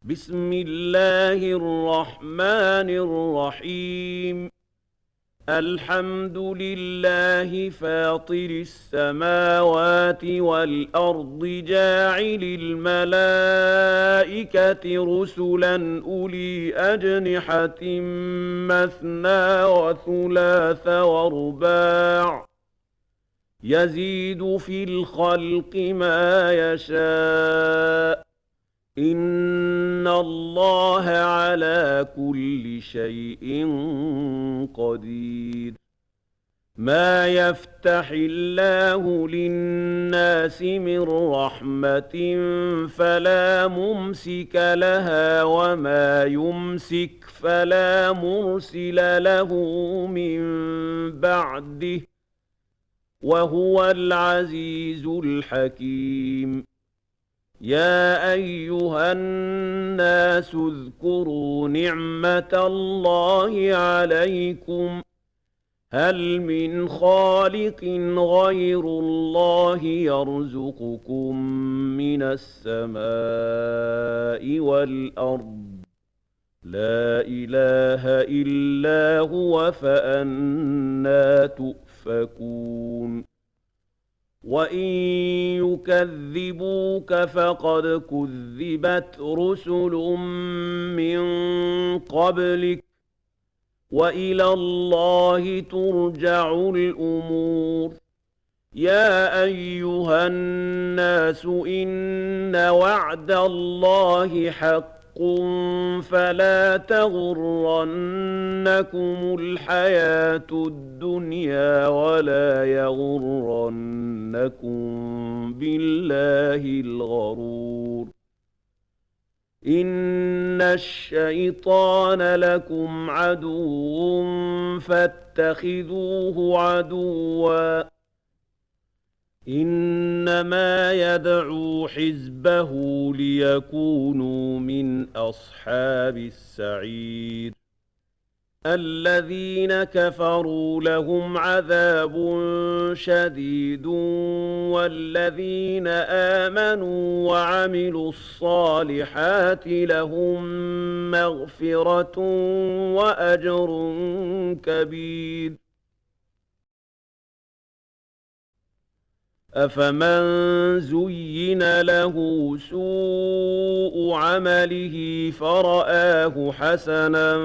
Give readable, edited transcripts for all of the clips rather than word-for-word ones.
بسم الله الرحمن الرحيم. الحمد لله فاطر السماوات والأرض جاعل الملائكة رسلا أولي أجنحة مثنى وثلاث ورباع يزيد في الخلق ما يشاء إن الله على كل شيء قدير. ما يفتح الله للناس من رحمة فلا ممسك لها وما يمسك فلا مرسل له من بعده وهو العزيز الحكيم. يا أيها الناس اذكروا نعمة الله عليكم هل من خالق غير الله يرزقكم من السماء والأرض لا إله إلا هو فأنى تؤفكون. وإن يكذبوك فقد كذبت رسل من قبلك وإلى الله ترجع الأمور. يا أيها الناس إن وعد الله حق فلا تغرنكم الحياة الدنيا ولا يغرنكم بالله الغرور. إن الشيطان لكم عدو فاتخذوه عدوا إنما يدعو حزبه ليكونوا من أصحاب السعير. الذين كفروا لهم عذاب شديد والذين آمنوا وعملوا الصالحات لهم مغفرة وأجر كبير. أفمن زين له سوء عمله فرآه حسنا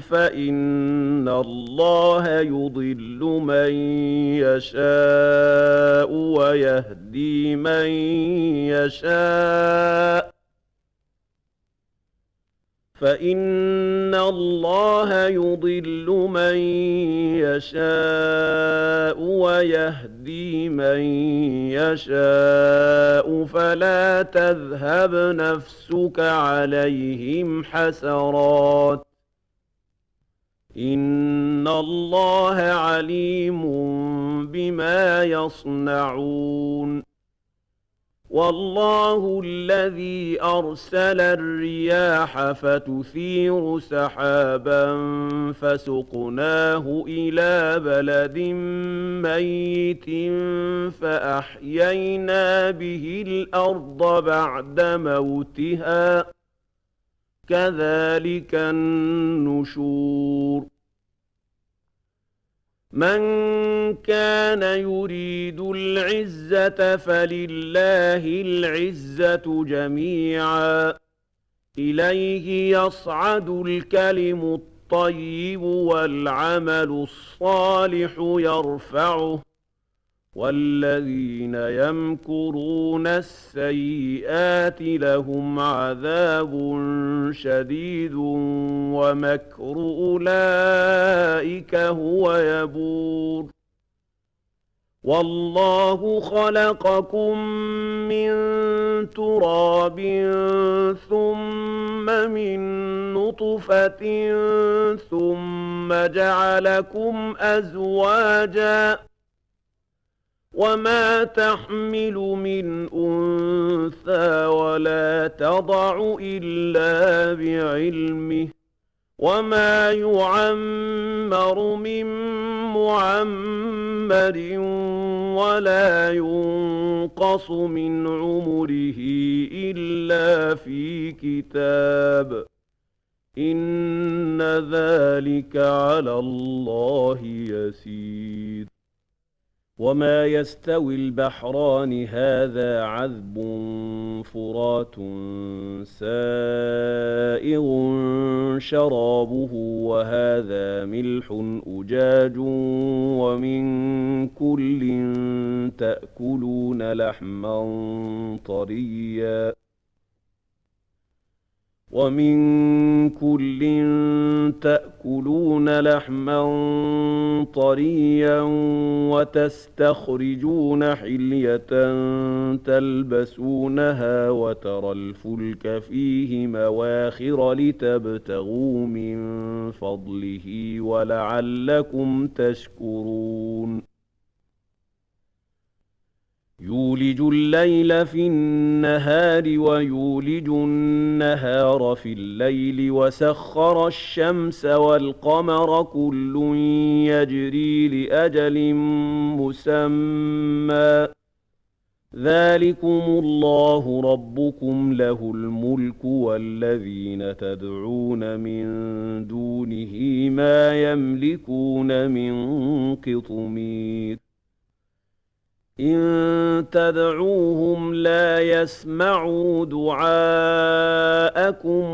فإن الله يضل من يشاء ويهدي من يشاء فإن الله يضل من يشاء ويهدي من يشاء فلا تذهب نفسك عليهم حسرات إن الله عليم بما يصنعون. والله الذي أرسل الرياح فتثير سحابا فسقناه إلى بلد ميت فأحيينا به الأرض بعد موتها كذلك النشور. من كان يريد العزة فلله العزة جميعا إليه يصعد الكلم الطيب والعمل الصالح يرفعه والذين يمكرون السيئات لهم عذاب شديد ومكر أولئك هو يبور. والله خلقكم من تراب ثم من نطفة ثم جعلكم أزواجا وما تحمل من أنثى ولا تضع إلا بعلمه وما يعمر من معمر ولا ينقص ينقص من عمره إلا في كتاب إن ذلك على الله يسير وما يستوي البحران هذا عذب فرات سائغ شرابه وهذا ملح أجاج ومن كل تأكلون لحما طريا وتستخرجون حلية تلبسونها وترى الفلك فيه مواخر لتبتغوا من فضله ولعلكم تشكرون يولج الليل في النهار ويولج النهار في الليل وسخر الشمس والقمر كل يجري لأجل مسمى ذلكم الله ربكم له الملك والذين تدعون من دونه ما يملكون من قطمير إن تدعوهم لا يسمعوا دعاءكم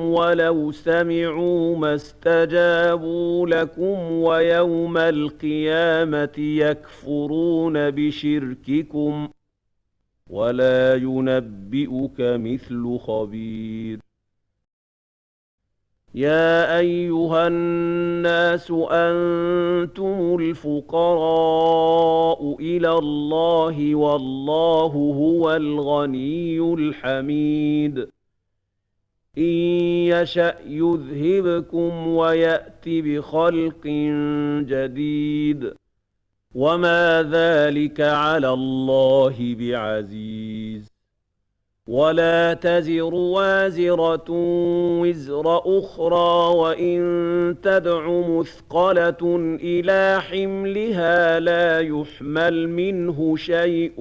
ولو سمعوا ما استجابوا لكم ويوم القيامة يكفرون بشرككم ولا ينبئك مثل خبير يا أيها الناس أنتم الفقراء إلى الله والله هو الغني الحميد إن يشأ يذهبكم ويأت بخلق جديد وما ذلك على الله بعزيز ولا تزر وازرة وزر أخرى وإن تدع مثقلة إلى حملها لا يحمل منه شيء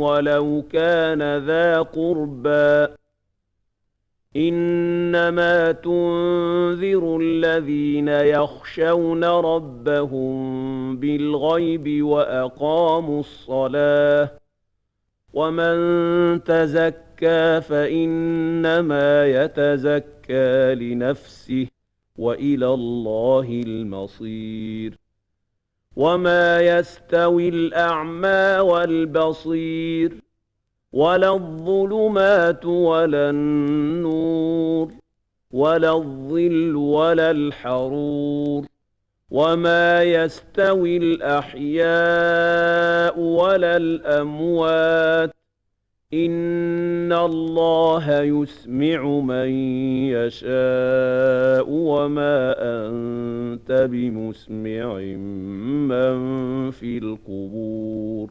ولو كان ذا قربى إنما تنذر الذين يخشون ربهم بالغيب وأقاموا الصلاة ومن تزكى فإنما يتزكى لنفسه وإلى الله المصير وما يستوي الأعمى والبصير ولا الظلمات ولا النور ولا الظل ولا الحرور وما يستوي الأحياء ولا الأموات إن الله يسمع من يشاء وما أنت بمسمع من في القبور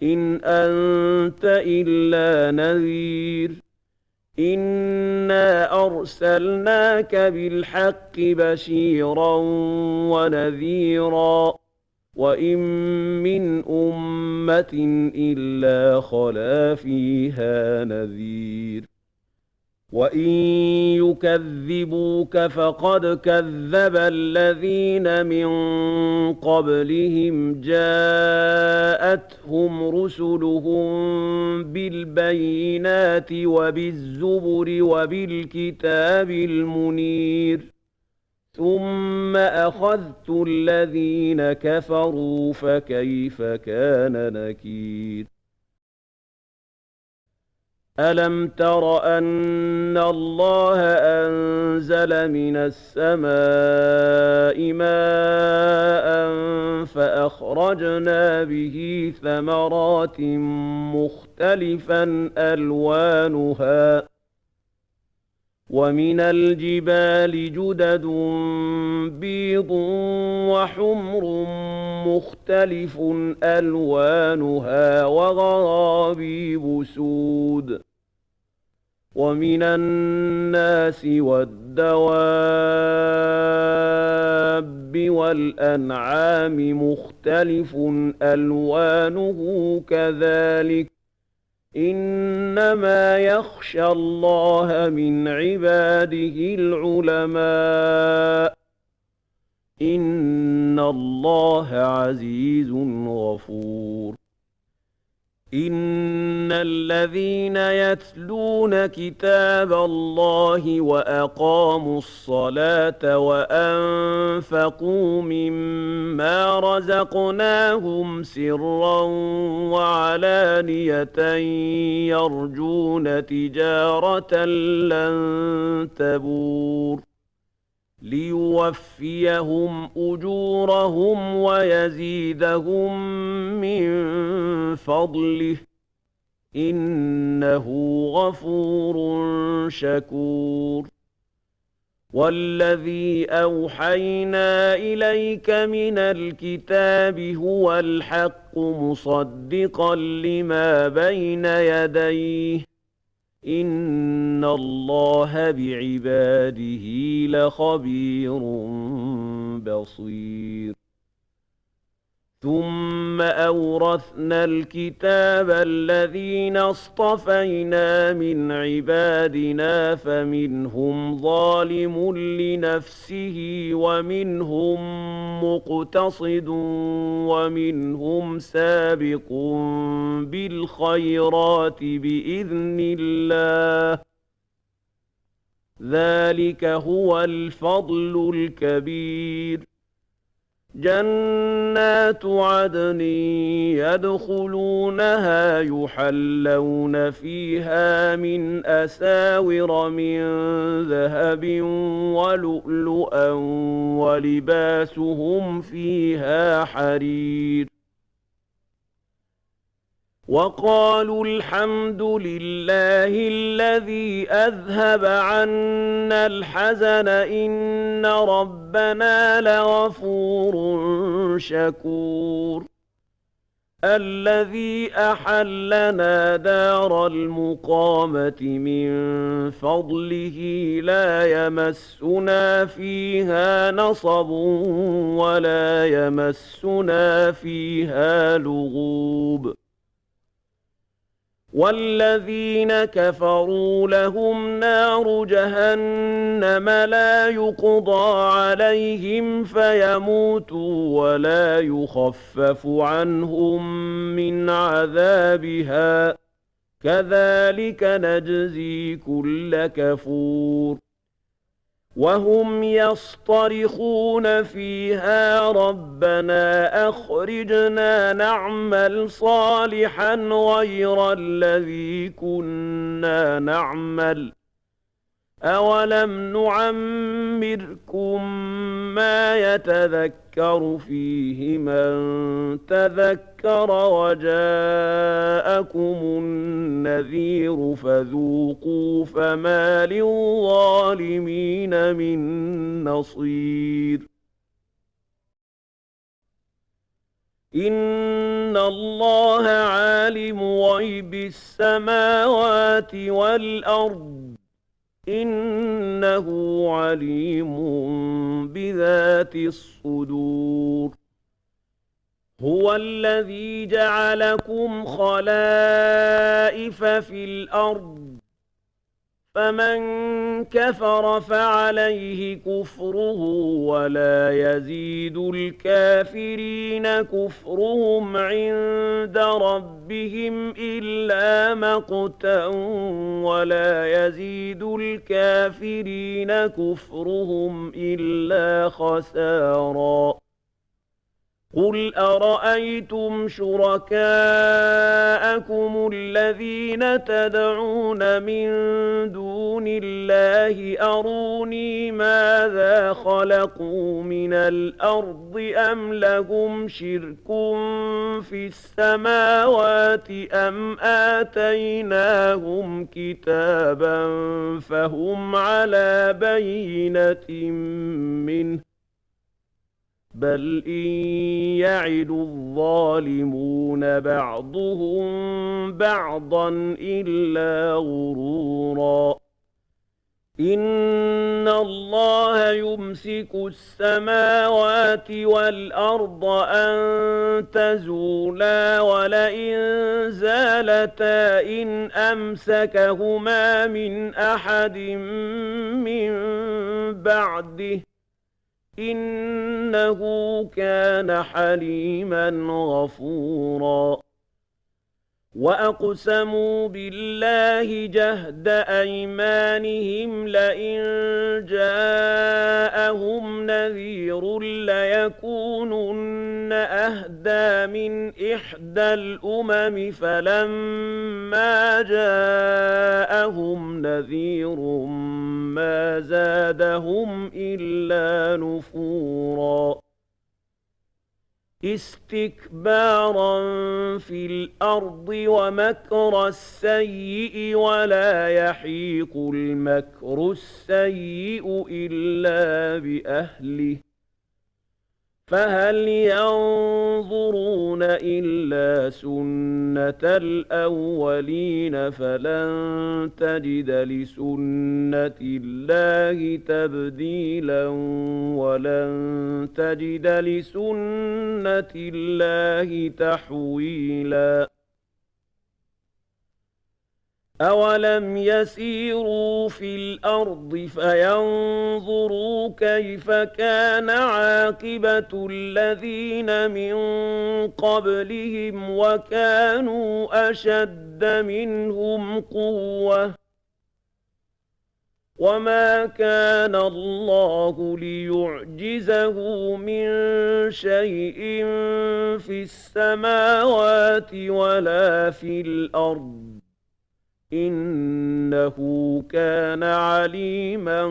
إن أنت إلا نذير إنا أرسلناك بالحق بشيرا ونذيرا وإن من أمة إلا خلا فيها نذير وإن يكذبوك فقد كذب الذين من قبلهم جاءتهم رسلهم بالبينات وبالزبر وبالكتاب المنير ثم أخذت الذين كفروا فكيف كان نكير ألم تر أن الله أنزل من السماء ماء فأخرجنا به ثمرات مختلفا ألوانها ومن الجبال جدد بيض وحمر مختلف ألوانها وغرابيب سود ومن الناس والدواب والأنعام مختلف ألوانه كذلك إنما يخشى الله من عباده العلماء إن الله عزيز غفور إن الذين يتلون كتاب الله وأقاموا الصلاة وأنفقوا مما رزقناهم سرا وعلانية يرجون تجارة لن تبور ليوفيهم أجورهم ويزيدهم من فضله إنه غفور شكور والذي أوحينا إليك من الكتاب هو الحق مصدقا لما بين يديه إن الله بعباده لخبير بصير ثم أورثنا الكتاب الذين اصطفينا من عبادنا فمنهم ظالم لنفسه ومنهم مقتصد ومنهم سابق بالخيرات بإذن الله ذلك هو الفضل الكبير جنات عدن يدخلونها يحلون فيها من أساور من ذهب ولؤلؤا ولباسهم فيها حرير وقالوا الحمد لله الذي أذهب عنا الحزن إن ربنا لغفور شكور الذي أحلنا دار المقامة من فضله لا يمسنا فيها نصب ولا يمسنا فيها لغوب والذين كفروا لهم نار جهنم لا يقضى عليهم فيموتوا ولا يخفف عنهم من عذابها كذلك نجزي كل كفور وهم يصطرخون فيها ربنا أخرجنا نعمل صالحا غير الذي كنا نعمل أولم نعمركم ما يتذكر فيه من تذكر وجاءكم النذير فذوقوا فما للظالمين من نصير إن الله عالم غيب السماوات والأرض إنه عليم بذات الصدور هو الذي جعلكم خلائف في الأرض فمن كفر فعليه كفره ولا يزيد الكافرين كفرهم عند ربهم إلا مقتا ولا يزيد الكافرين كفرهم إلا خسارا قل أرأيتم شركاءكم الذين تدعون من دون الله أروني ماذا خلقوا من الأرض أم لهم شرك في السماوات أم آتيناهم كتابا فهم على بينة منه بل إن يعد الظالمون بعضهم بعضا إلا غرورا إن الله يمسك السماوات والأرض أن تزولا ولئن زالتا إن أمسكهما من أحد من بعده إنه كان حليما غفورا وأقسموا بالله جهد أيمانهم لئن جاءهم نذير ليكونن أهدى من إحدى الأمم فلما جاءهم نذير ما زادهم إلا نفورا استكبارا في الأرض ومكر السيء ولا يحيق المكر السيء إلا بأهله فهل ينظرون إلا سنة الأولين فلن تجد لسنة الله تبديلا ولن تجد لسنة الله تحويلا أولم يسيروا في الأرض فينظروا كيف كان عاقبة الذين من قبلهم وكانوا أشد منهم قوة وما كان الله ليعجزه من شيء في السماوات ولا في الأرض إنه كان عليما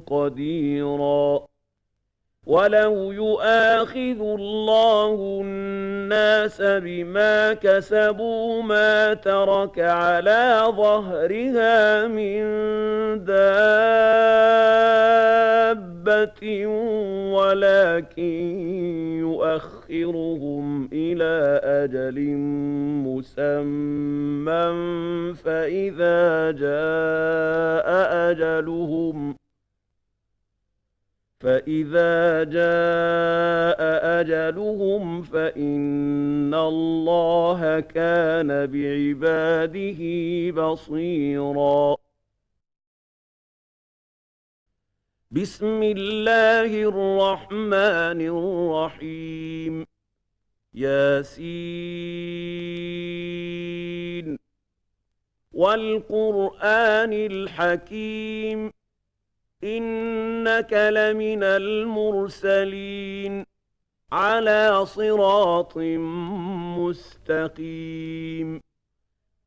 قديرا ولو يؤاخذ الله الناس بما كسبوا ما ترك على ظهرها من دابة ولكن يؤخرهم إلى أجل مسمى فإذا جاء أجلهم فإن الله كان بعباده بصيرا بسم الله الرحمن الرحيم ياسين والقرآن الحكيم إنك لمن المرسلين على صراط مستقيم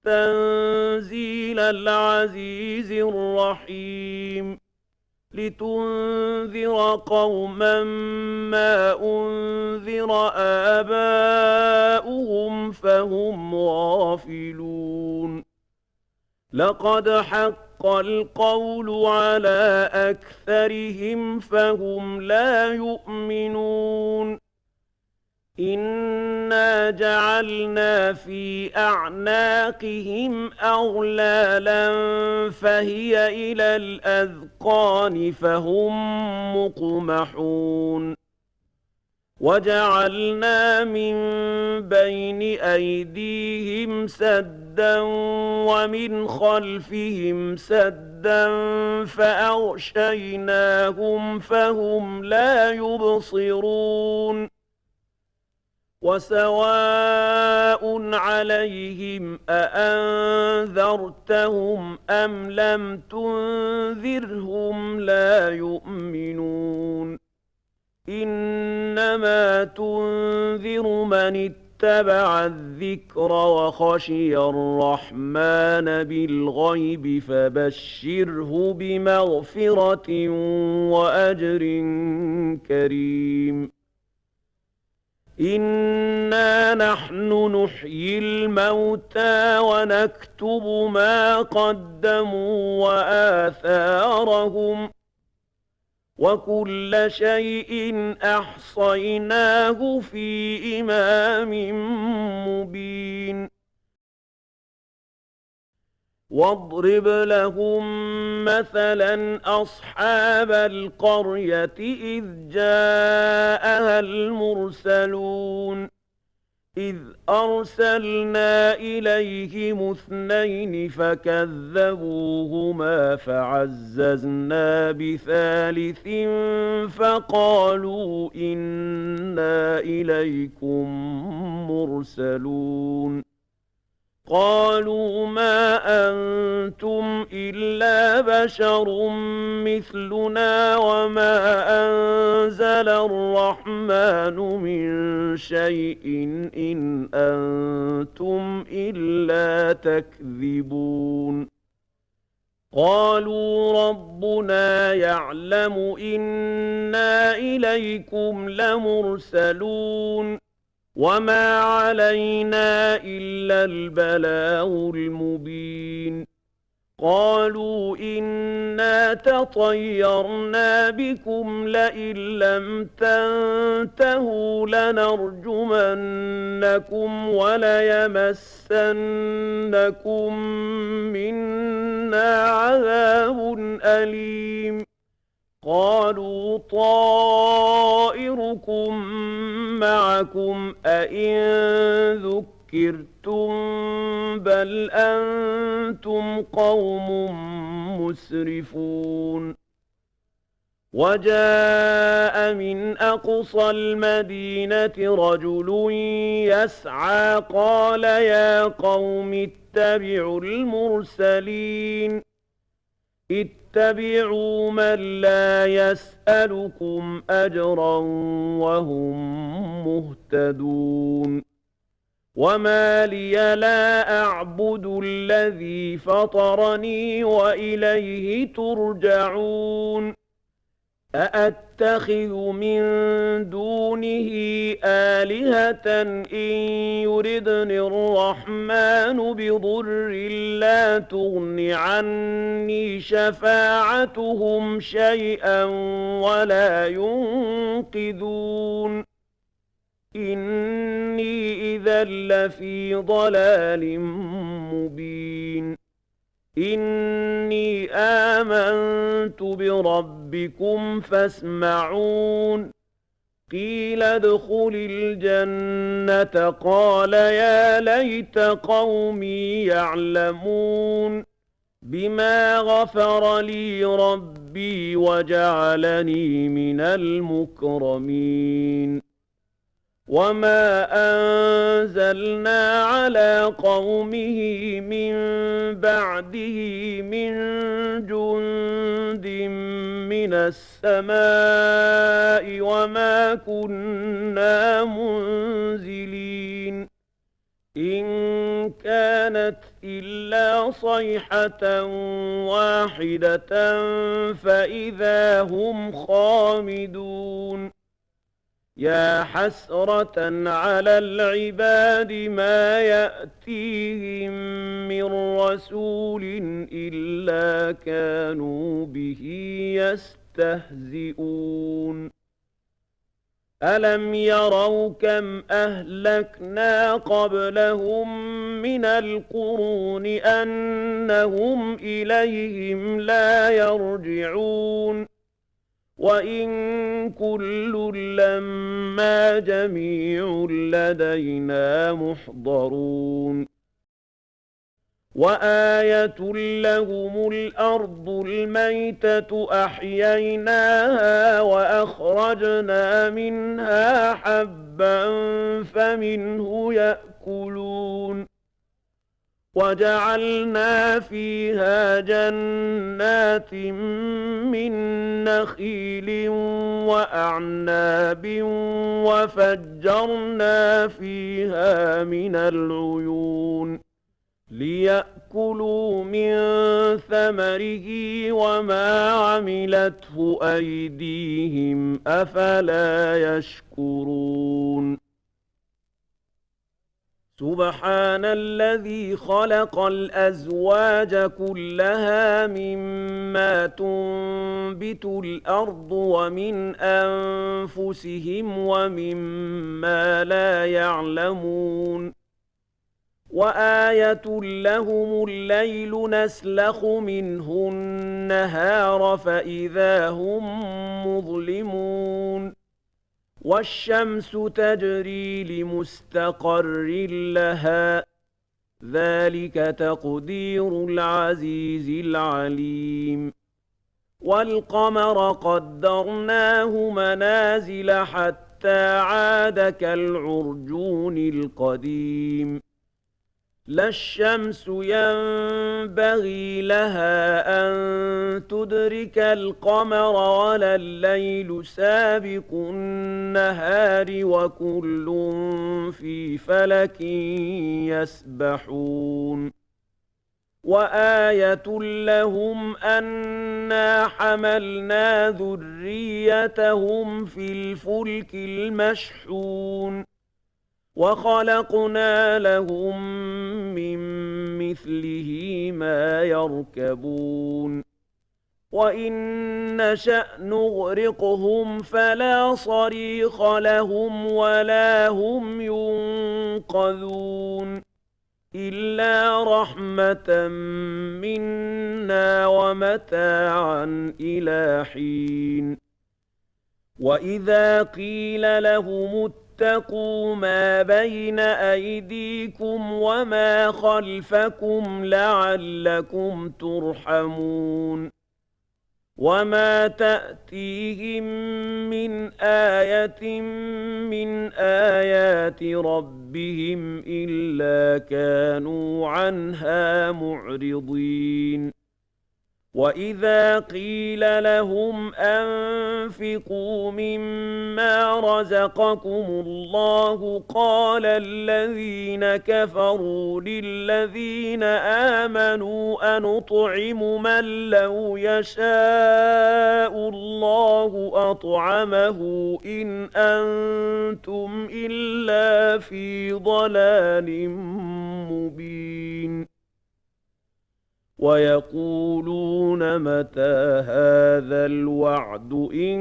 تنزيل العزيز الرحيم لتنذر قوما ما أنذر آباؤهم فهم غافلون لقد حق القول على أكثرهم فهم لا يؤمنون إنا جعلنا في أعناقهم أغلالا فهي إلى الأذقان فهم مقمحون وجعلنا من بين أيديهم سدا ومن خلفهم سدا فأغشيناهم فهم لا يبصرون وسواء عليهم أأنذرتهم أم لم تنذرهم لا يؤمنون إنما تنذر من اتبع الذكر وخشي الرحمن بالغيب فبشره بمغفرة وأجر كريم إنا نحن نحيي الموتى ونكتب ما قدموا وآثارهم وكل شيء أحصيناه في إمام مبين واضرب لهم مثلا أصحاب القرية إذ جاءها المرسلون إذ أرسلنا إليهم اثنين فكذبوهما فعززنا بثالث فقالوا إنا إليكم مرسلون قالوا ما أنتم إلا بشر مثلنا وما أنزل الرحمن من شيء إن أنتم إلا تكذبون قالوا ربنا يعلم إنا إليكم لمرسلون وما علينا إلا البلاغ المبين قالوا إنا تطيرنا بكم لئن لم تنتهوا لنرجمنكم وليمسنكم منا عذاب أليم قالوا طائركم معكم أئن ذكرتم بل أنتم قوم مسرفون وجاء من أقصى المدينة رجل يسعى قال يا قوم اتبعوا المرسلين اتبعوا من لا يسألكم أجرا وهم مهتدون وما لي لا أعبد الذي فطرني وإليه ترجعون أأتخذ من دونه آلهة إن يردني الرحمن بضر لا تغن عني شفاعتهم شيئا ولا ينقذون إني إذا لفي ضلال مبين إني آمنت بربكم فاسمعون قيل ادخل الجنة قال يا ليت قومي يعلمون بما غفر لي ربي وجعلني من المكرمين وما أنزلنا على قومه من بعده من جند من السماء وما كنا منزلين إن كانت إلا صيحة واحدة فإذا هم خامدون يا حسرة على العباد ما يأتيهم من رسول إلا كانوا به يستهزئون ألم يروا كم أهلكنا قبلهم من القرون أنهم إليهم لا يرجعون وإن كل لما جميع لدينا محضرون وآية لهم الأرض الميتة أحييناها وأخرجنا منها حبا فمنه يأكلون وجعلنا فيها جنات من نخيل وأعناب وفجرنا فيها من العيون ليأكلوا من ثمره وما عملته أيديهم أفلا يشكرون سبحان الذي خلق الأزواج كلها مما تنبت الأرض ومن أنفسهم ومما لا يعلمون وآية لهم الليل نسلخ منه النهار فإذا هم مظلمون والشمس تجري لمستقر لها ذلك تقدير العزيز العليم والقمر قدرناه منازل حتى عاد كالعرجون القديم لا الشمس ينبغي لها أن تدرك القمر ولا الليل سابق النهار وكل في فلك يسبحون وآية لهم أنا حملنا ذريتهم في الفلك المشحون وخلقنا لهم من مثله ما يركبون وإن نشأ نغرقهم فلا صريخ لهم ولا هم ينقذون إلا رحمة منا ومتاعا إلى حين وإذا قيل لهم اتقوا ما بين أيديكم وما خلفكم لعلكم ترحمون وما تأتيهم من آية من آيات ربهم إلا كانوا عنها معرضين وإذا قيل لهم أنفقوا مما رزقكم الله قال الذين كفروا للذين آمنوا أنطعم من لو يشاء الله أطعمه إن أنتم إلا في ضلال مبين ويقولون متى هذا الوعد إن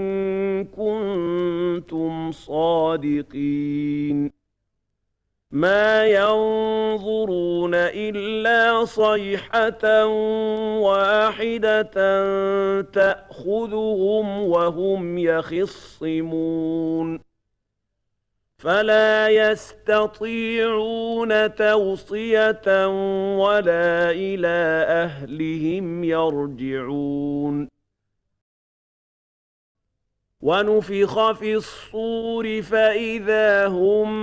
كنتم صادقين ما ينظرون إلا صيحة واحدة تأخذهم وهم يخصمون فلا يستطيعون توصية ولا إلى أهلهم يرجعون ونفخ في الصور فإذا هم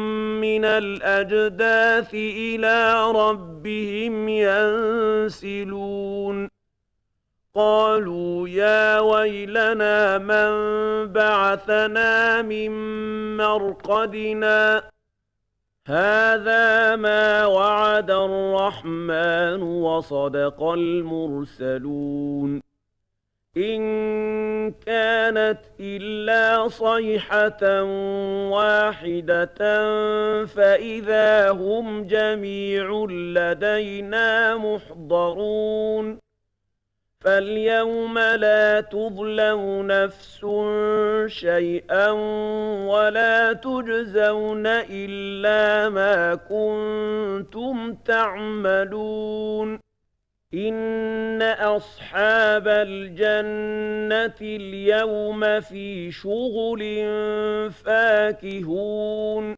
من الأجداث إلى ربهم ينسلون قالوا يا ويلنا من بعثنا من مرقدنا هذا ما وعد الرحمن وصدق المرسلون إن كانت إلا صيحة واحدة فإذا هم جميع لدينا محضرون فاليوم لا تظلم نفس شيئا ولا تجزون إلا ما كنتم تعملون إن أصحاب الجنة اليوم في شغل فاكهون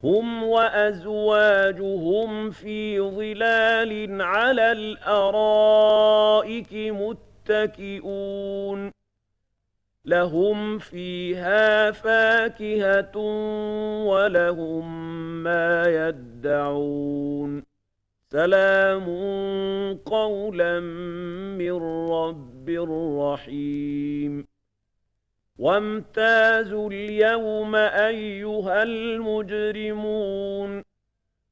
هم وأزواجهم في ظلال على الأرائك متكئون لهم فيها فاكهة ولهم ما يدعون سلام قولا من رب رحيم وامتازوا اليوم أيها المجرمون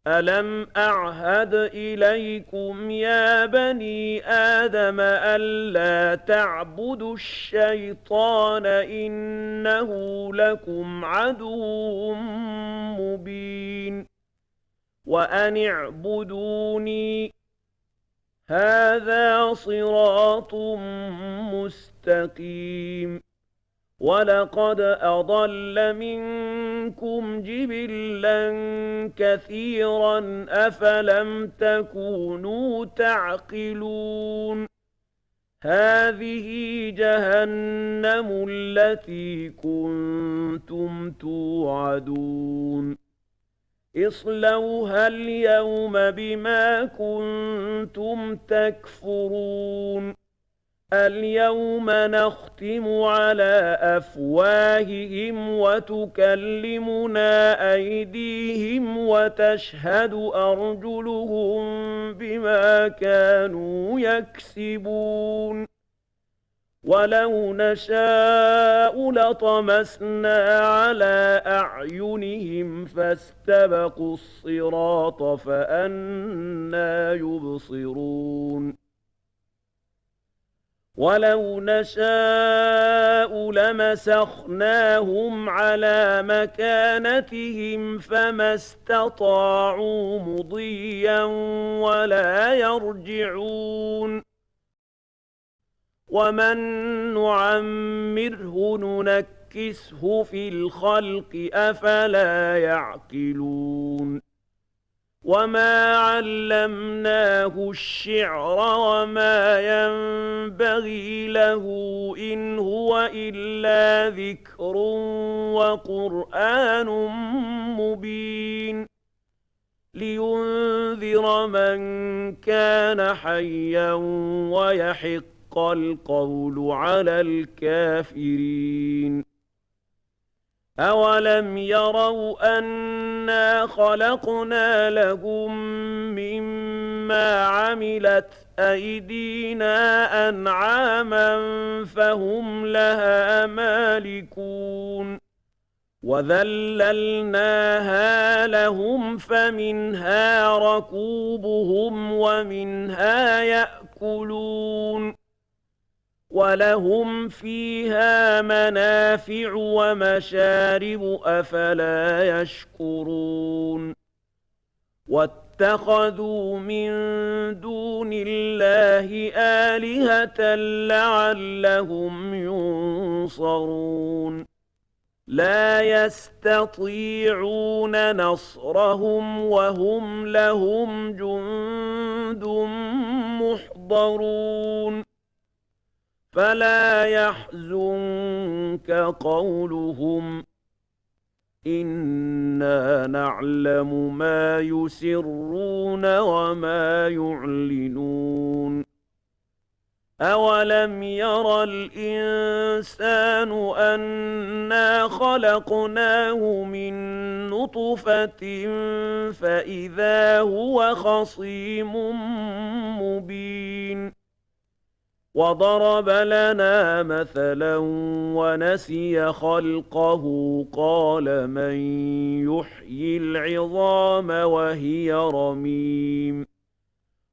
ألم أعهد إليكم يا بني آدم ألا تعبدوا الشيطان إنه لكم عدو مبين وأن اعبدوني هذا صراط مستقيم ولقد أضل منكم جبلا كثيرا أفلم تكونوا تعقلون هذه جهنم التي كنتم توعدون اصلوها اليوم بما كنتم تكفرون اليوم نختم على أفواههم وتكلمنا أيديهم وتشهد أرجلهم بما كانوا يكسبون ولو نشاء لطمسنا على أعينهم فاستبقوا الصراط فأنى يبصرون ولو نشاء لمسخناهم على مكانتهم فما استطاعوا مضيا ولا يرجعون ومن نعمره ننكسه في الخلق أفلا يعقلون وما علمناه الشعر وما ينبغي له إن هو إلا ذكر وقرآن مبين لينذر من كان حيا ويحق القول على الكافرين أولم يروا أنا خلقنا لهم مما عملت أيدينا أنعاما فهم لها مالكون وذللناها لهم فمنها ركوبهم ومنها يأكلون ولهم فيها منافع ومشارب أفلا يشكرون واتخذوا من دون الله آلهة لعلهم ينصرون لا يستطيعون نصرهم وهم لهم جند محضرون فلا يحزنك قولهم إنا نعلم ما يسرون وما يعلنون أولم ير الإنسان أنا خلقناه من نطفة فإذا هو خصيم مبين وضرب لنا مثلا ونسي خلقه قال من يحيي العظام وهي رميم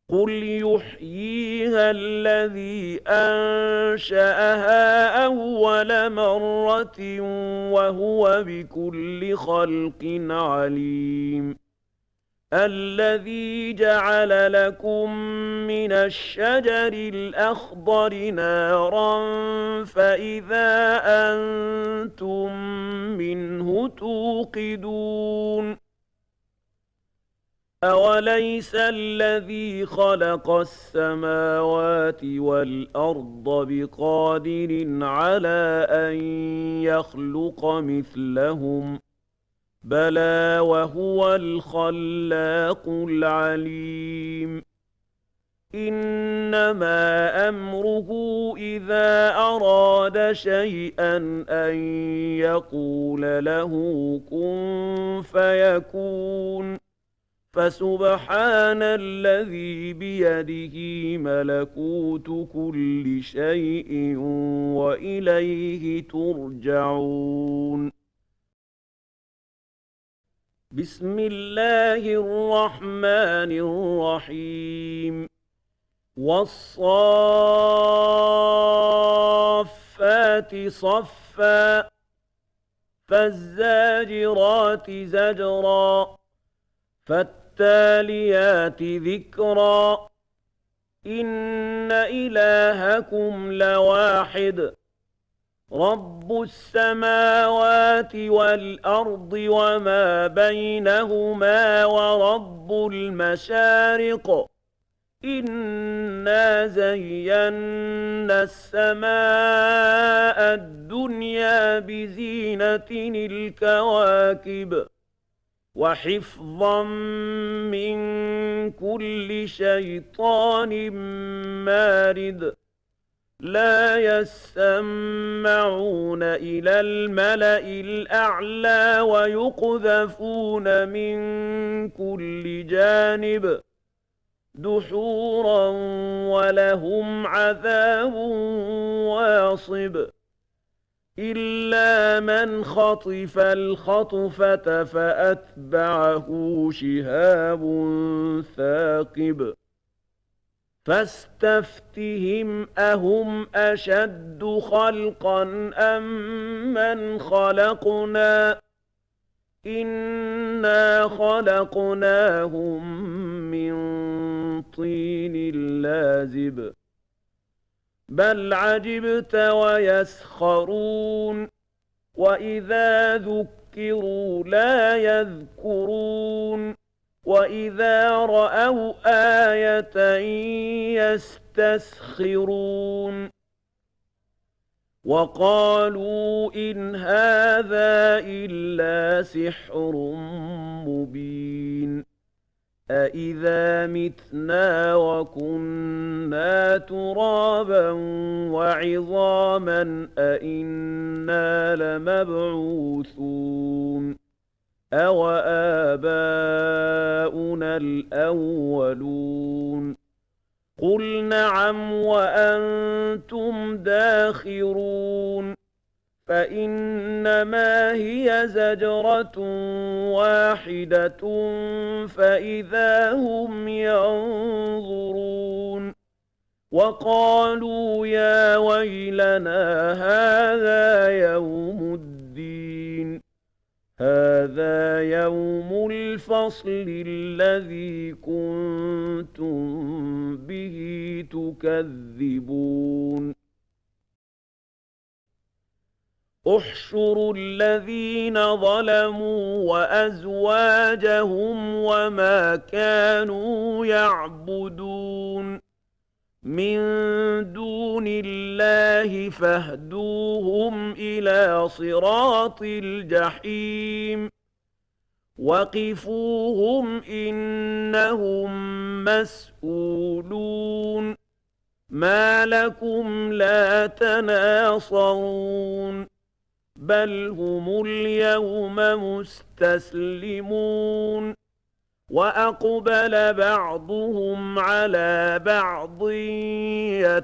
قل يحييها الذي أنشأها أول مرة وهو بكل خلق عليم الذي جعل لكم من الشجر الأخضر نارا فإذا أنتم منه توقدون أوليس الذي خلق السماوات والأرض بقادر على أن يخلق مثلهم بلى وهو الخلاق العليم إنما أمره إذا أراد شيئا أن يقول له كن فيكون فسبحان الذي بيده ملكوت كل شيء وإليه ترجعون بسم الله الرحمن الرحيم والصافات صفا فالزاجرات زجرا فالتاليات ذكرا إن إلهكم لواحد رب السماوات والأرض وما بينهما ورب المشارق إنا زينا السماء الدنيا بزينة الكواكب وحفظا من كل شيطان مارد لا يسمعون إلى الملأ الأعلى ويقذفون من كل جانب دحورا ولهم عذاب واصب إلا من خطف الخطفة فأتبعه شهاب ثاقب فاستفتهم أهم أشد خلقا أم من خلقنا إنا خلقناهم من طين لازب بل عجبت ويسخرون وإذا ذكروا لا يذكرون وإذا رأوا آية يستسخرون وقالوا إن هذا إلا سحر مبين أإذا متنا وكنا ترابا وعظاما أإنا لمبعوثون أوآباؤنا الأولون قل نعم وأنتم داخرون فإنما هي زجرة واحدة فإذا هم ينظرون وقالوا يا ويلنا هذا يوم الدين هذا يوم الفصل الذي كنتم به تكذبون احشروا الذين ظلموا وأزواجهم وما كانوا يعبدون من دون الله فاهدوهم إلى صراط الجحيم وقفوهم إنهم مسئولون ما لكم لا تناصرون بل هم اليوم مستسلمون وأقبل بعضهم على بعض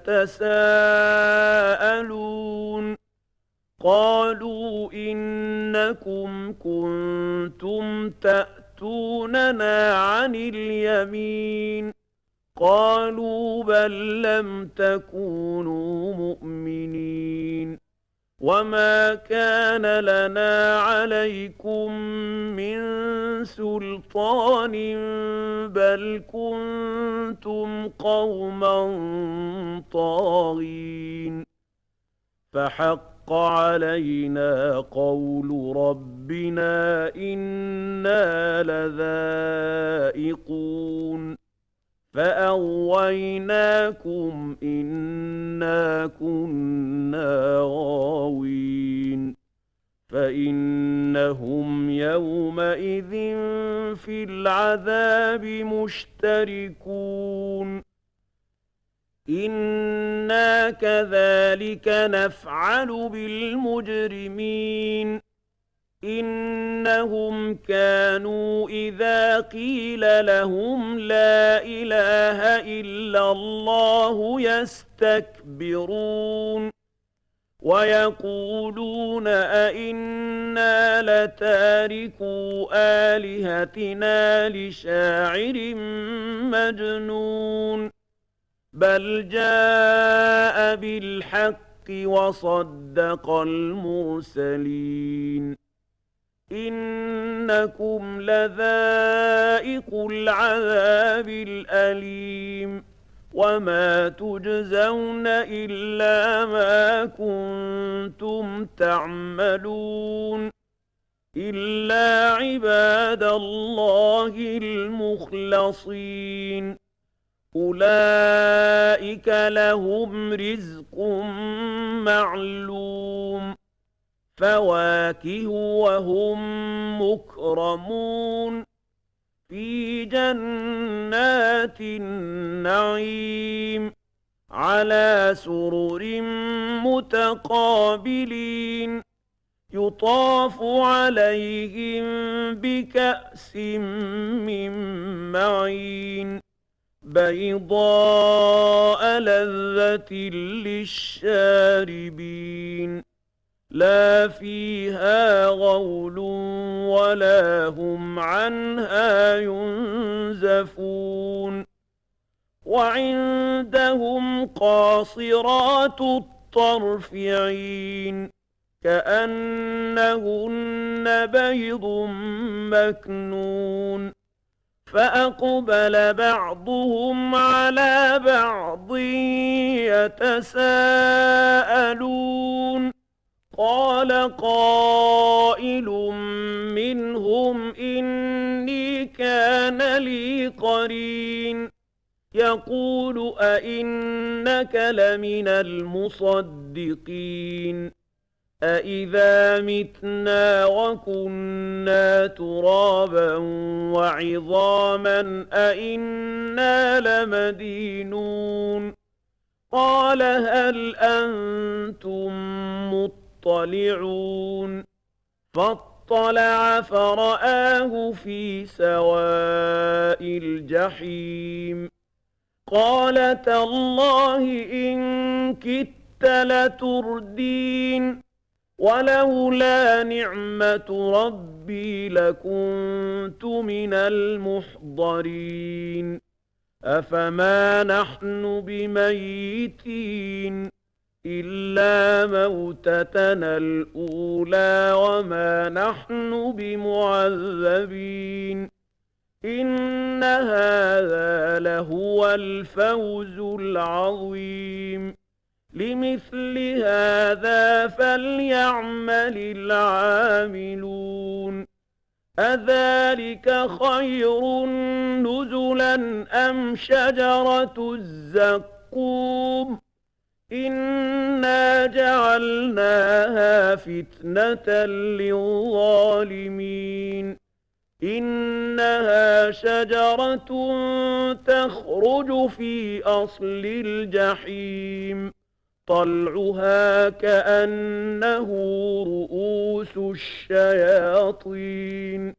يتساءلون قالوا إنكم كنتم تأتوننا عن اليمين قالوا بل لم تكونوا مؤمنين وما كان لنا عليكم من سلطان بل كنتم قوما طاغين فحق علينا قول ربنا إنا لذائقون فأغويناكم إنا كنا غاوين فإنهم يومئذ في العذاب مشتركون إنا كذلك نفعل بالمجرمين إنهم كانوا إذا قيل لهم لا إله إلا الله يستكبرون ويقولون أئنا لتاركو آلهتنا لشاعر مجنون بل جاء بالحق وصدق المرسلين إنكم لذائقو العذاب الأليم وما تجزون إلا ما كنتم تعملون إلا عباد الله المخلصين أولئك لهم رزق معلوم فواكه وهم مكرمون في جنات النعيم على سرر متقابلين يطاف عليهم بكأس من معين بيضاء لذة للشاربين لا فيها غول ولا هم عنها ينزفون وعندهم قاصرات الطرف عين كأنهن بيض مكنون فأقبل بعضهم على بعض يتساءلون قال قائل منهم إني كان لي قرين يقول أئنك لمن المصدقين أإذا متنا وكنا ترابا وعظاما أئنا لمدينون قال هل أنتم مطلعون فاطلع فرآه في سواء الجحيم قال تالله إن كدت لتردين ولولا نعمة ربي لكنت من المحضرين أفما نحن بميتين إلا موتتنا الأولى وما نحن بمعذبين إن هذا لهو الفوز العظيم لمثل هذا فليعمل العاملون أذلك خير نزلا أم شجرة الزقوم إنا جعلناها فتنة للظالمين إنها شجرة تخرج في أصل الجحيم طلعها كأنه رؤوس الشياطين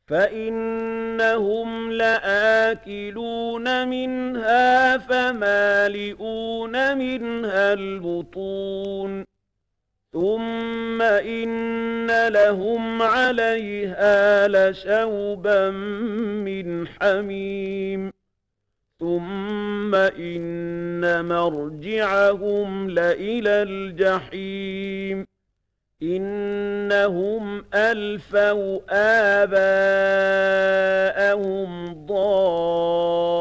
فإنهم لآكلون منها فمالئون منها البطون ثم إن لهم عليها لشوبا من حميم ثم إن مرجعهم لإلى الجحيم إنهم ألفوا آباءهم ضالين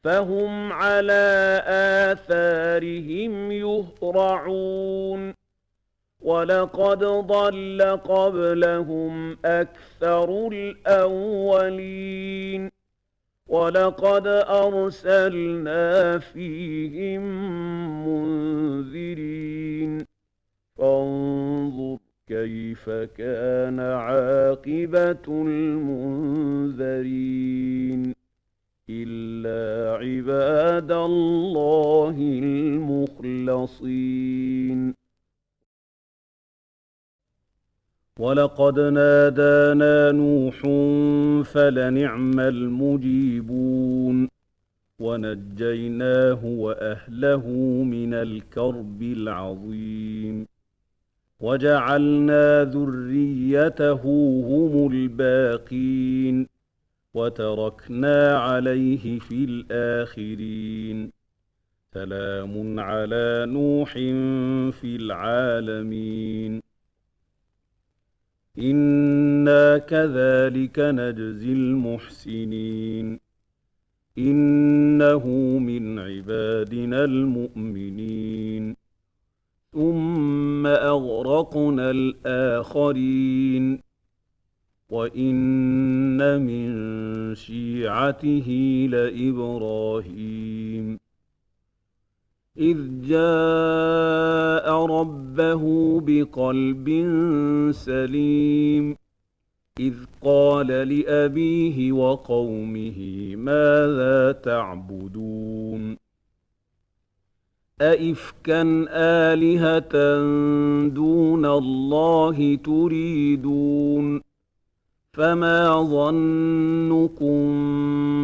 فهم على آثارهم يهرعون ولقد ضل قبلهم أكثر الأولين ولقد أرسلنا فيهم منذرين فانظر كيف كان عاقبة المنذرين إلا عباد الله المخلصين ولقد نادانا نوح فلنعم المجيبون ونجيناه وأهله من الكرب العظيم وجعلنا ذريته هم الباقين وتركنا عليه في الآخرين سلام على نوح في العالمين إنا كذلك نجزي المحسنين إنه من عبادنا المؤمنين ثم أغرقنا الآخرين وإن من شيعته لإبراهيم إذ جاء ربه بقلب سليم إذ قال لأبيه وقومه ماذا تعبدون أئفكا آلهة دون الله تريدون فما ظنكم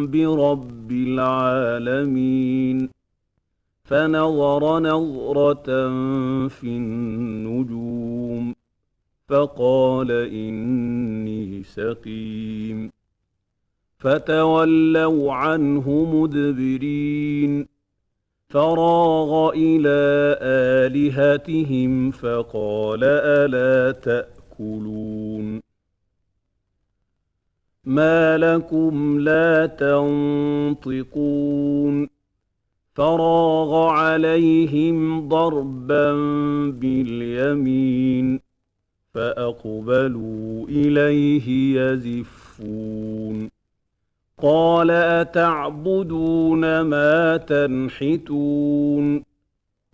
برب العالمين فنظر نظرة في النجوم فقال إني سقيم فتولوا عنه مدبرين فراغ إلى آلهتهم فقال ألا تأكلون ما لكم لا تنطقون فراغ عليهم ضربا باليمين فأقبلوا إليه يزفون قال أتعبدون ما تنحتون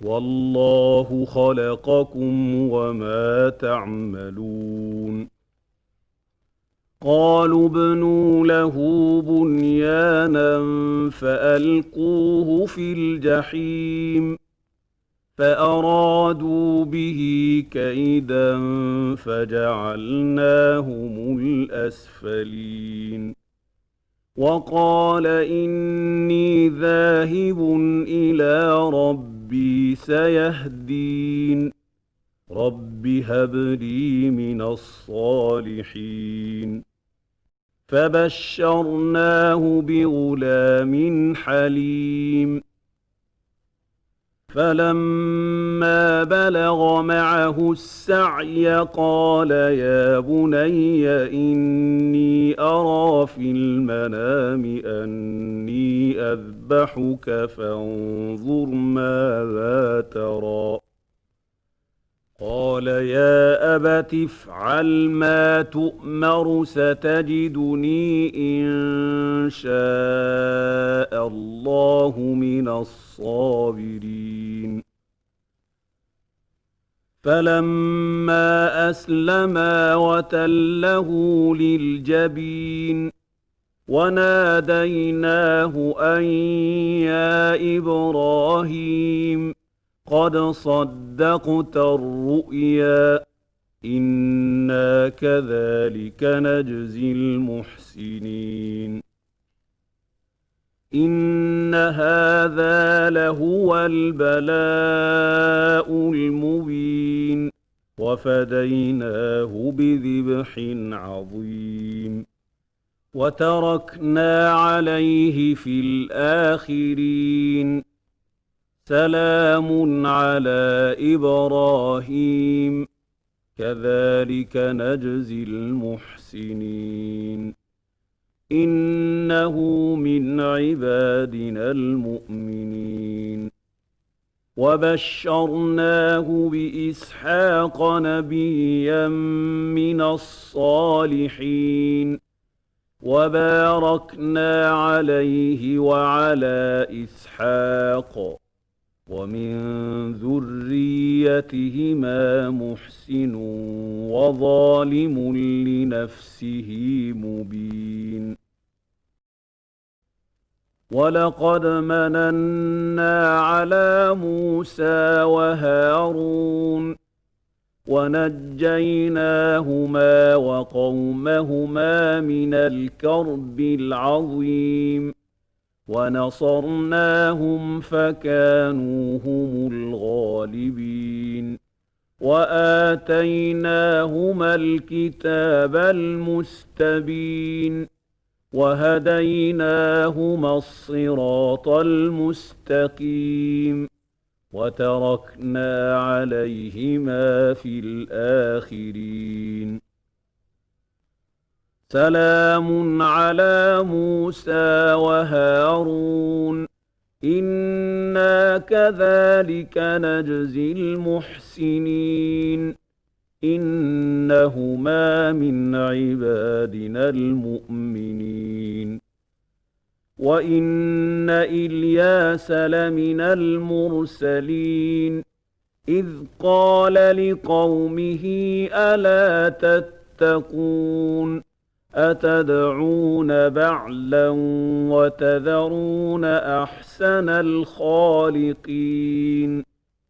والله خلقكم وما تعملون قالوا ابنوا له بنيانا فألقوه في الجحيم فأرادوا به كيدا فجعلناهم الأسفلين وقال إني ذاهب إلى ربي سيهدين رب هب لي من الصالحين فبشرناه بغلام حليم فلما بلغ معه السعي قال يا بني إني أرى في المنام أني أذبحك فانظر ماذا ترى قال يا أبت افعل ما تؤمر ستجدني إن شاء الله من الصابرين فلما أسلما وتله للجبين وناديناه أن يا إبراهيم قد صدقت الرؤيا إنا كذلك نجزي المحسنين إن هذا لهو البلاء المبين وفديناه بذبح عظيم وتركنا عليه في الآخرين سلام على إبراهيم كذلك نجزي المحسنين إنه من عبادنا المؤمنين وبشرناه بإسحاق نبيا من الصالحين وباركنا عليه وعلى إسحاق ومن ذريتهما محسن وظالم لنفسه مبين ولقد مننا على موسى وهارون ونجيناهما وقومهما من الكرب العظيم ونصرناهم فكانوا هم الغالبين وآتيناهما الكتاب المستبين وهديناهما الصراط المستقيم وتركنا عليهما في الآخرين سلام على موسى وهارون إنا كذلك نجزي المحسنين إنهما من عبادنا المؤمنين وإن إلياس لمن المرسلين إذ قال لقومه ألا تتقون أتدعون بعلا وتذرون أحسن الخالقين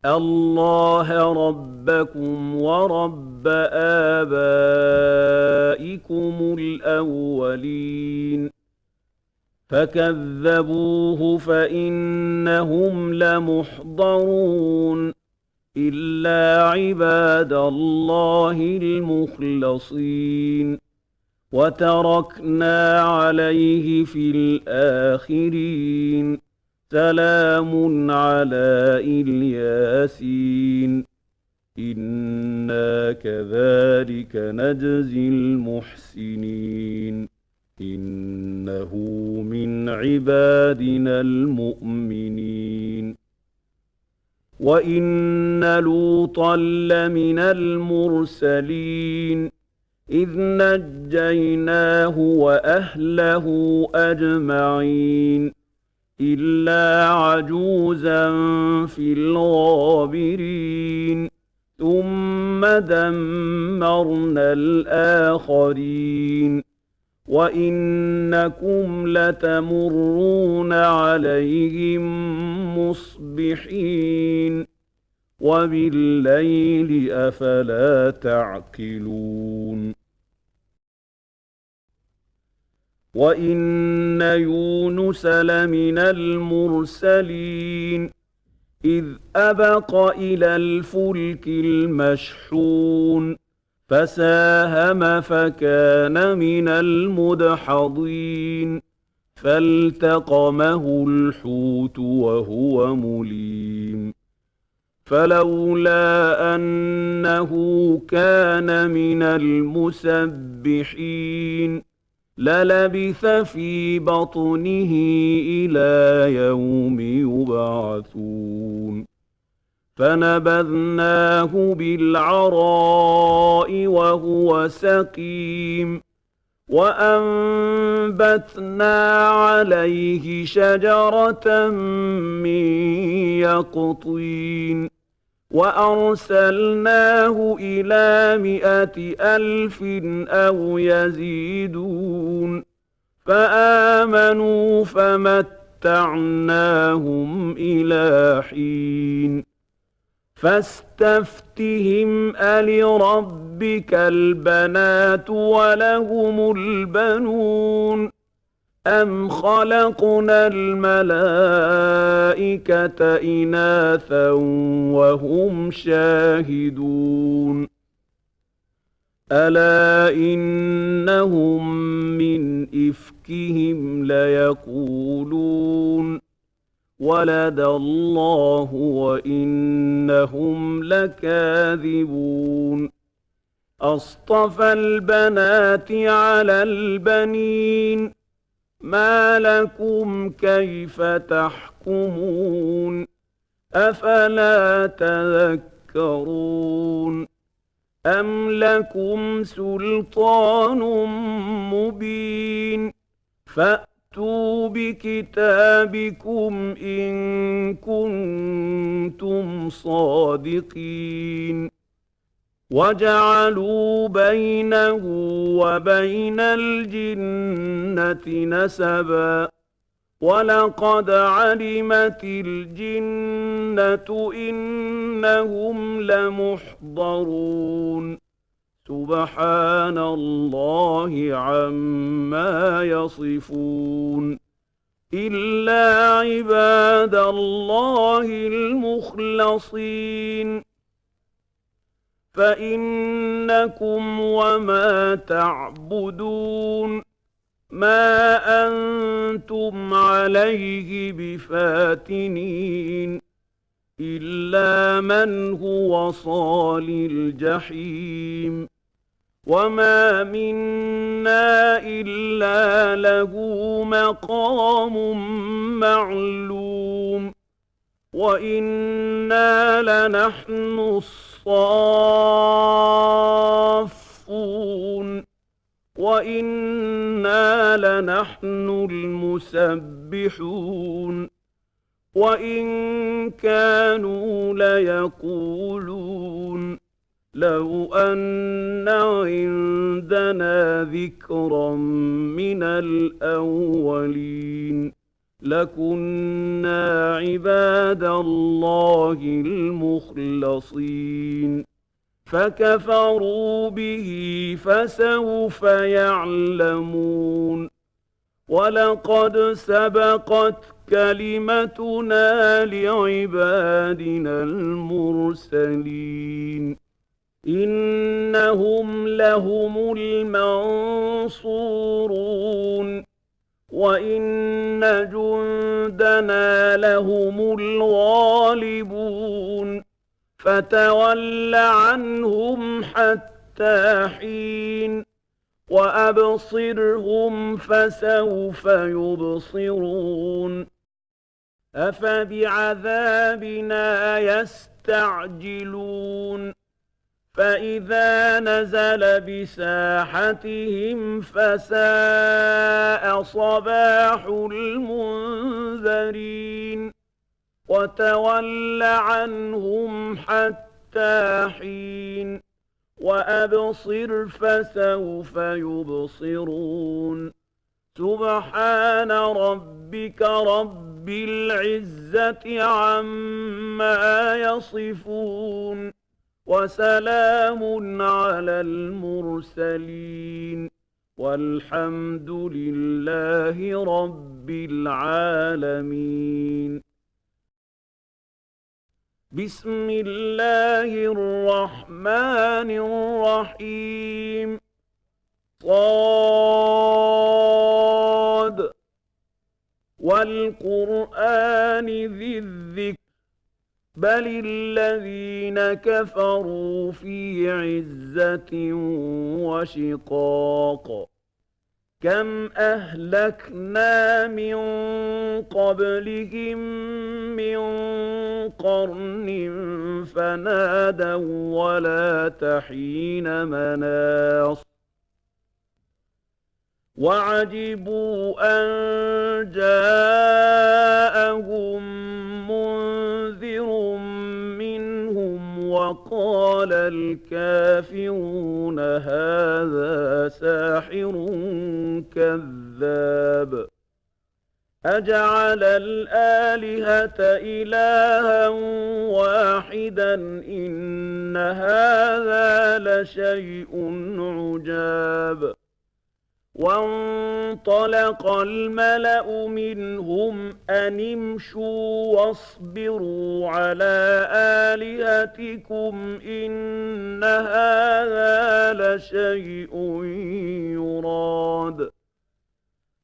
الله ربكم ورب آبائكم الأولين فكذبوه فإنهم لمحضرون إلا عباد الله المخلصين وتركنا عليه في الآخرين سلام على الياسين إنا كذلك نجزي المحسنين إنه من عبادنا المؤمنين وإن لوطا لمن المرسلين إذ نجيناه وأهله أجمعين إلا عجوزا في الغابرين ثم دمرنا الآخرين وإنكم لتمرون عليهم مصبحين وبالليل أفلا تعقلون وإن يونس لمن المرسلين إذ أبق إلى الفلك المشحون فساهم فكان من المدحضين فالتقمه الحوت وهو مليم فلولا أنه كان من المسبحين للبث في بطنه إلى يوم يبعثون فنبذناه بالعراء وهو سقيم وأنبتنا عليه شجرة من يقطين وأرسلناه إلى 100,000 أو يزيدون فآمنوا فمتعناهم إلى حين فاستفتهم ألربك البنات ولهم البنون أم خلقنا الملائكة إناثا وهم شاهدون ألا إنهم من إفكهم ليقولون ولد الله وإنهم لكاذبون أصطفى البنات على البنين ما لكم كيف تحكمون أفلا تذكرون أم لكم سلطان مبين فأتوا بكتابكم إن كنتم صادقين وجعلوا بينه وبين الجنة نسبا ولقد علمت الجنة إنهم لمحضرون سبحان الله عما يصفون إلا عباد الله المخلصين فإنكم وما تعبدون ما أنتم عليه بفاتنين إلا من هو صال الجحيم وما منا إلا له مقام معلوم وإنا لنحن الصافون وإنا لنحن المسبحون وإن كانوا ليقولون لو أن عندنا ذكرا من الأولين لكنا عباد الله المخلصين فكفروا به فسوف يعلمون ولقد سبقت كلمتنا لعبادنا المرسلين إنهم لهم المنصورون وإن جندنا لهم الغالبون فتول عنهم حتى حين وأبصرهم فسوف يبصرون أفبعذابنا يستعجلون فإذا نزل بساحتهم فساء صباح المنذرين وتول عنهم حتى حين وأبصر فسوف يبصرون سبحان ربك رب العزة عما يصفون وسلام على المرسلين والحمد لله رب العالمين بسم الله الرحمن الرحيم صاد والقرآن ذي الذكر بل الذين كفروا في عزة وشقاق كم أهلكنا من قبلهم من قرن فنادوا ولا تحين مناص وعجبوا أن جاءهم منذر منهم وقال الكافرون هذا ساحر كذاب أجعل الآلهة إلها واحدا إن هذا لشيء عجاب وانطلق الملأ منهم أن امشوا واصبروا على آلهتكم إن هذا لشيء يراد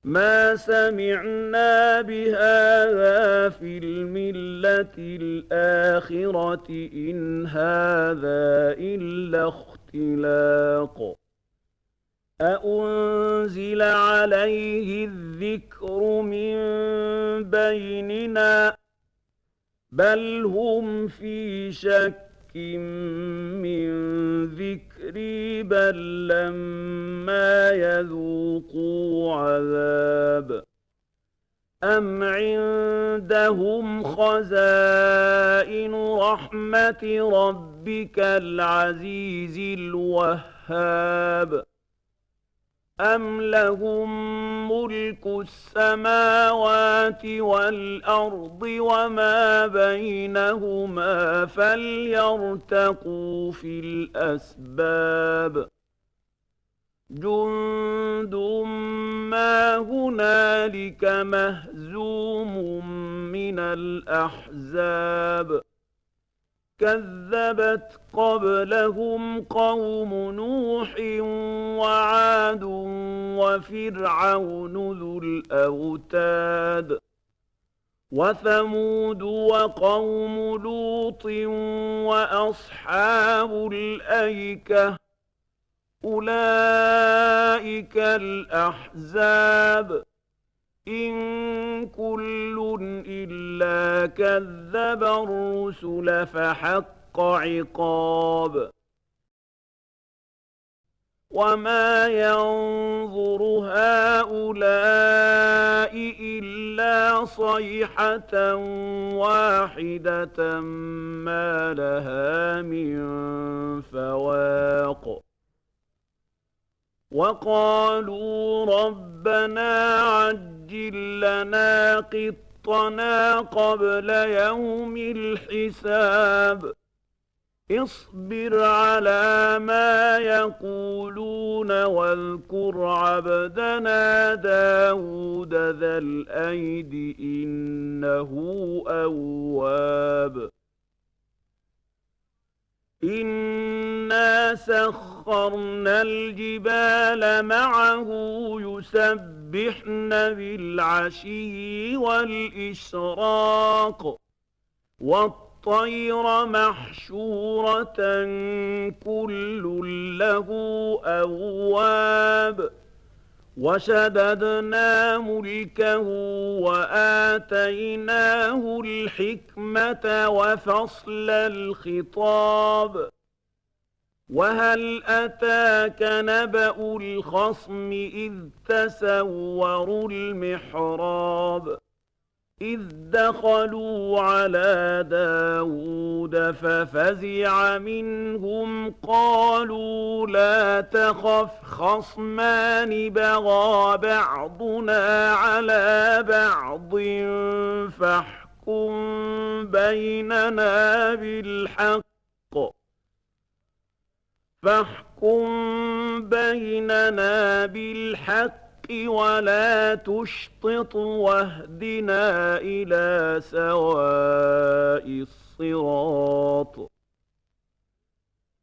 ما سمعنا بهذا في الملة الآخرة إن هذا إلا اختلاق أأنزل عليه الذكر من بيننا بل هم في شك من ذكري بل لما يذوقوا عذاب أم عندهم خزائن رحمة ربك العزيز الوهاب أم لهم ملك السماوات والأرض وما بينهما فليرتقوا في الأسباب جند ما هنالك مهزوم من الأحزاب كذبت قبلهم قوم نوح وعاد وفرعون ذو الأوتاد وثمود وقوم لوط وأصحاب الأيكة أولئك الأحزاب إن كل إلا كذب الرسل فحق عقاب وما ينظر هؤلاء إلا صيحة واحدة ما لها من فواق وقالوا ربنا عجل لنا قطنا قبل يوم الحساب اصبر على ما يقولون واذكر عبدنا داود ذا الأيد إنه أواب إنا سخرنا الجبال معه يسبحن بالعشي والإشراق والطير محشورة كل له أواب وشددنا ملكه وآتيناه الحكمة وفصل الخطاب وهل أتاك نبأ الخصم إذ تسوروا المحراب إذ دخلوا على داود ففزع منهم قالوا لا تخف خصمان بغى بعضنا على بعض فاحكم بيننا بالحق ولا تشطط واهدنا إلى سواء الصراط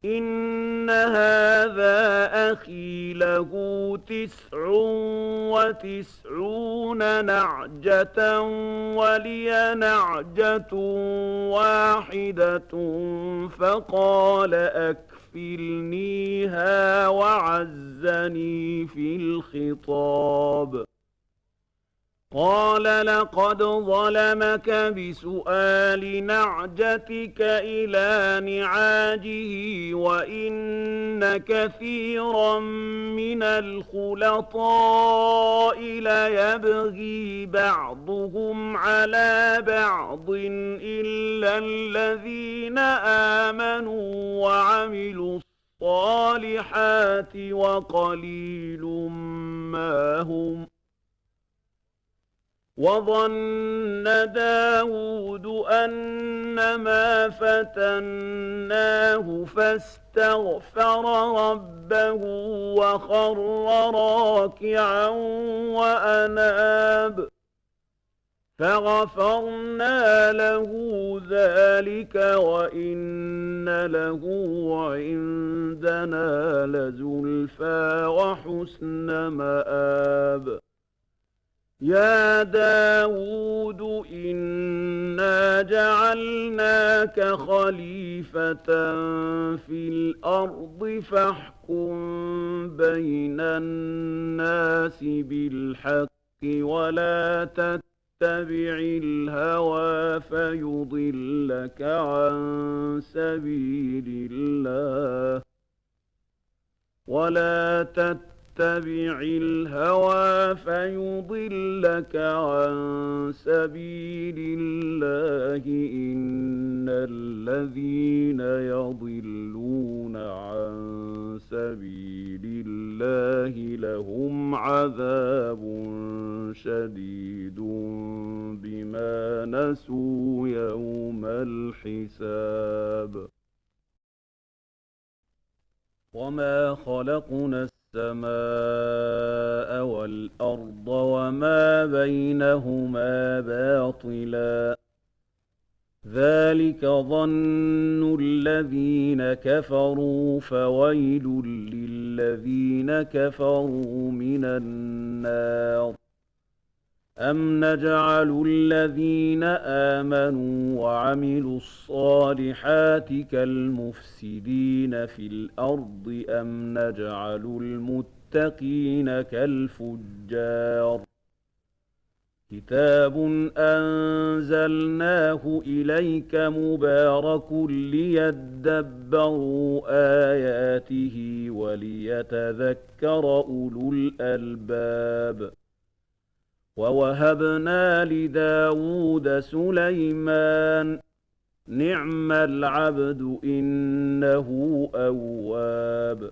إن هذا أخي له 99 نعجة ولي نعجة واحدة فقال أكفلنيها وعزني في الخطاب قال لقد ظلمك بسؤال نعجتك إلى نعاجه وإن كثيرا من الخلطاء ليبغي بعضهم على بعض إلا الذين آمنوا وعملوا الصالحات وقليل ما هم وظن داود أنما فتناه فاستغفر ربه وخر راكعا وأناب فغفرنا له ذلك وإن له عندنا لزلفى وحسن مآب يا داود إنا جعلناك خليفة في الأرض فاحكم بين الناس بالحق ولا تتبع الهوى فيضلك عن سبيل الله ولا تتبع الهوى فيضلك عن سبيل الله إن الذين يضلون عن سبيل الله لهم عذاب شديد بما نسوا يوم الحساب وما خلقنا السماء والأرض وما بينهما باطلا ذلك ظن الذين كفروا فويل للذين كفروا من النار أم نجعل الذين آمنوا وعملوا الصالحات كالمفسدين في الأرض أم نجعل المتقين كالفجار كتاب أنزلناه إليك مبارك ليدبروا آياته وليتذكر أولو الألباب ووهبنا لداود سليمان نعم العبد إنه أواب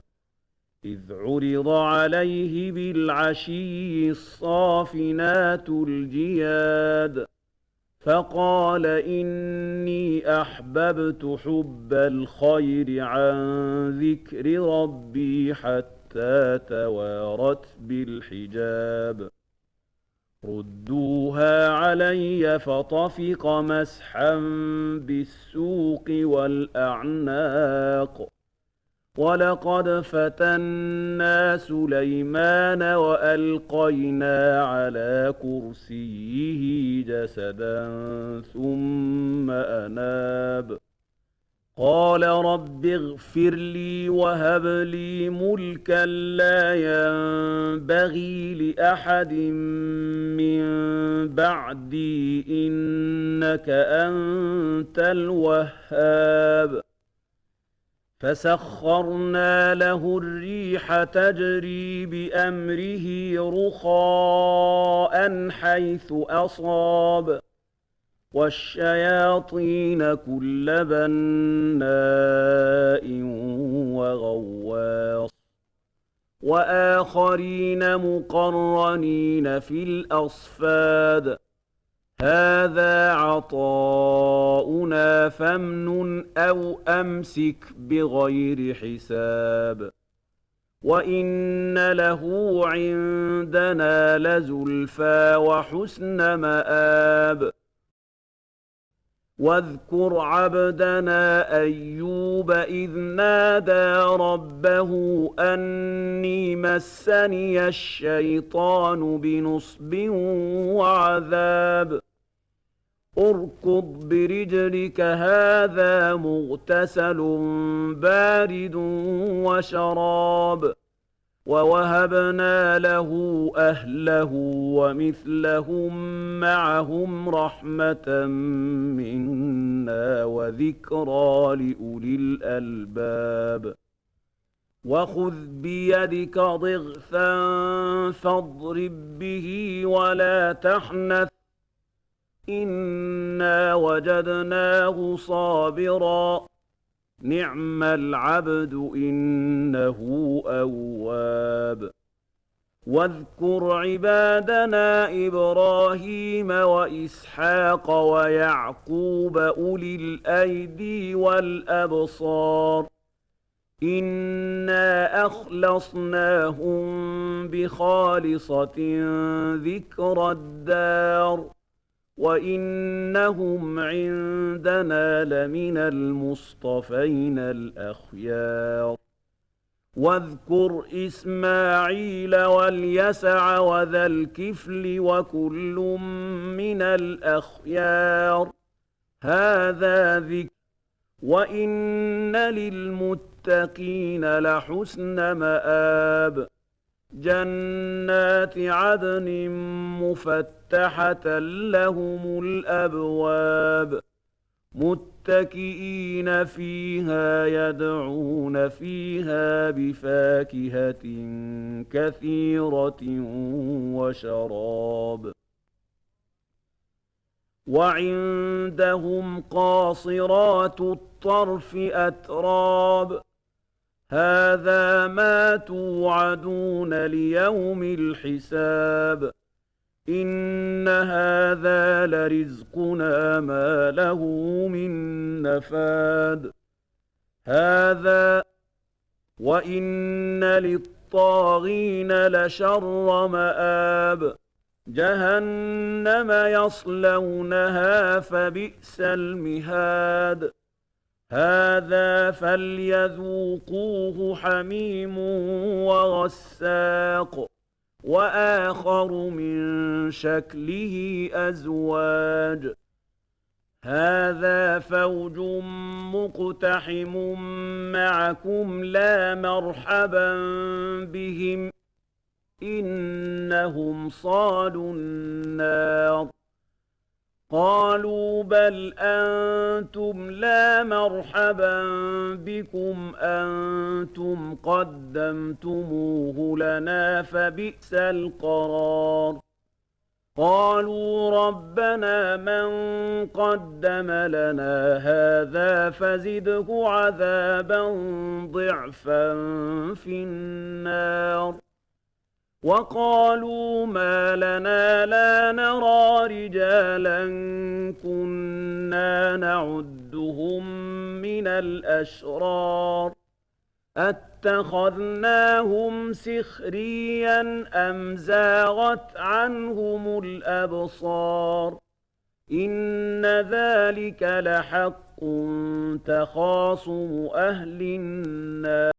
إذ عرض عليه بالعشي الصافنات الجياد فقال إني أحببت حب الخير عن ذكر ربي حتى توارت بالحجاب ردوها علي فطفق مسحا بالسوق والأعناق ولقد فتنا سليمان وألقينا على كرسيه جسدا ثم أناب قال رب اغفر لي وهب لي ملكا لا ينبغي لأحد من بعدي إنك أنت الوهاب فسخرنا له الريح تجري بأمره رخاء حيث أصاب والشياطين كل بناء وغواص وآخرين مقرنين في الأصفاد هذا عطاؤنا فامنن أو أمسك بغير حساب وإن له عندنا لزلفى وحسن مآب واذكر عبدنا أيوب إذ نادى ربه أني مسني الشيطان بنصب وعذاب اركض برجلك هذا مغتسل بارد وشراب ووهبنا له أهله ومثلهم معهم رحمة منا وذكرى لأولي الألباب وخذ بيدك ضغثا فاضرب به ولا تحنث إنا وجدناه صابرا نعم العبد إنه أواب واذكر عبادنا إبراهيم وإسحاق ويعقوب أولي الأيدي والأبصار إنا أخلصناهم بخالصة ذكر الدار وإنهم عندنا لمن المصطفين الأخيار واذكر إسماعيل واليسع وذا الكفل وكل من الأخيار هذا ذكر وإن للمتقين لحسن مآب جنات عدن مفتحة لهم الأبواب متكئين فيها يدعون فيها بفاكهة كثيرة وشراب وعندهم قاصرات الطرف أتراب هذا ما توعدون ليوم الحساب إن هذا لرزقنا ما له من نفاد هذا وإن للطاغين لشر مآب جهنم يصلونها فبئس المهاد هذا فليذوقوه حميم وغساق وآخر من شكله أزواج هذا فوج مقتحم معكم لا مرحبا بهم إنهم صالوا النار قالوا بل أنتم لا مرحبا بكم أنتم قدمتموه لنا فبئس القرار قالوا ربنا من قدم لنا هذا فزده عذابا ضعفا في النار وقالوا ما لنا لا نرى رجالا كنا نعدهم من الأشرار أتخذناهم سخريا أم زاغت عنهم الأبصار إن ذلك لحق تخاصم أهل النار